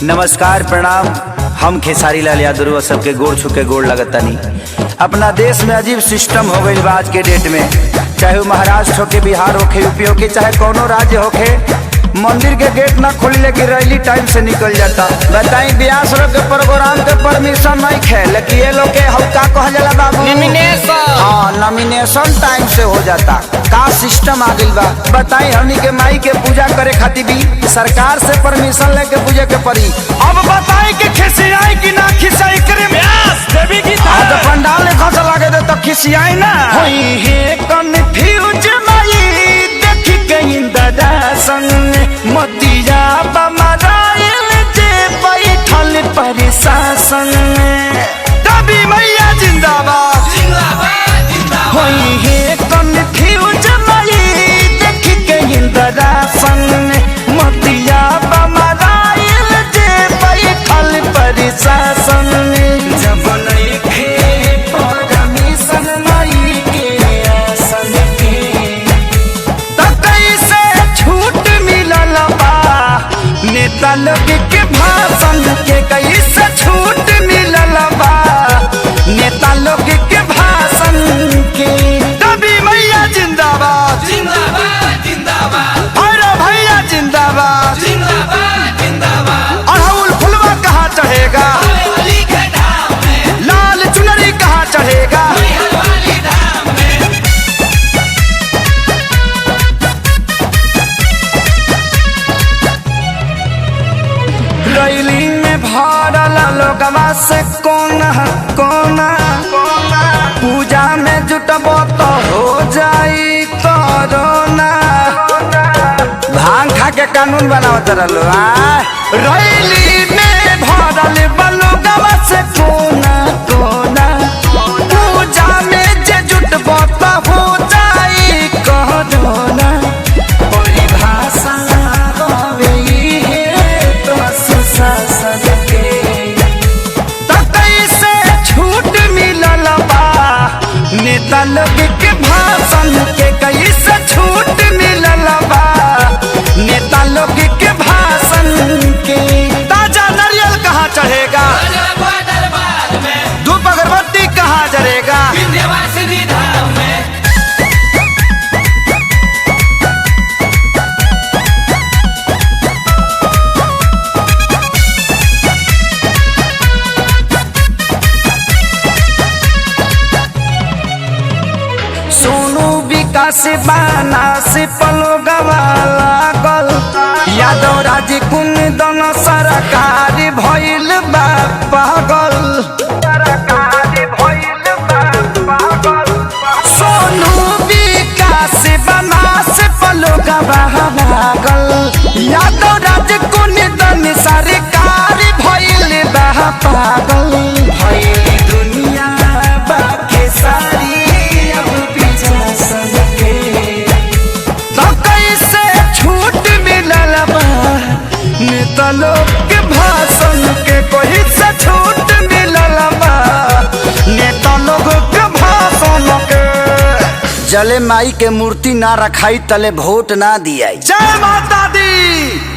नमस्कार प्रणाम। हम खेसारी लाल यादव सबके गोड़ छुके गोड़ लगतनी। अपना देश में अजीब सिस्टम हो गई आज के डेट में, चाहे वो महाराष्ट्र होके, बिहार होके, यूपी होके, चाहे कोनो राज्य होके, मंदिर के गेट ना खोली लेकिन रैली टाइम से निकल जाता। बताई ब्यास लोग के प्रोग्राम के परमिशन नहीं खे, लेकिन ये लोग के हल्का कह जाला बाबू नॉमिनेशन टाइम से हो जाता। का सिस्टम आ गइल बा बताई। हमनी के माई के पूजा करे खातिर भी सरकार से परमिशन लेके पूजे के पड़ी। अब बताई कि खिसियाई कि ना खिसियाई करे ब्यास देवी की तो पंडाल ने खस लागे दे तो खिसियाई ना होई है कन्फ्यूज माई देखी के इंदरा संग मोतिया बमराइल जे बैठल प्रशासन तभी मैया जिंदाबाद जिंदाबाद जिंदाबाद होई है कन्फ्यूज माई देखी के इंदरा संग मोतिया बमराइल जे बैठल प्रशासन जब नहीं खे परमिशन माई के आसन के तो कैसे छूट मिलल बा नेता लोग के भाषण के, कैसे छूट मिलल बा नेता लोग के भाषण के। तभी मैया जिंदाबाद जिंदाबाद जिंदाबाद अरे भैया जिंदाबाद जिंदाबाद जिंदाबाद। अड़हुल फुलवा कहाँ चढ़ेगा, लाल चुनरी कहाँ चढ़ेगा, रैली में भरल लोगवा से कोना कोना पूजा में जुटबो तो हो जाई कोरोना। भांग खा के कानून बनावत रहलो रैली में भरल लोगवा से कोना कोना पूजा में जे जुटबो तो हो जाई कोरोना। परिभाषा नेता लोग के भाषण के, कैसे छूट मिलल बा नेता लोग के भाषण के। ताजा नारियल कहाँ चढ़ेगा, धूप अगरबत्ती कहाँ जरेगा, सोनू विकास बाना से पलो गवाला गल यादव राज कुंदन सरकारी भइल बा पागल। सोनू विकास बाना से पलो गवाला गल यादव राज कुंदन सरकारी भइल बा पागल। दुनिया बाके सारी नेता लोग के भाषण के, कोई से छूट मिलल बा नेता लोग के भाषण के। जले माई के मूर्ति ना रखाई तले वोट ना दियाई। जय माता दी।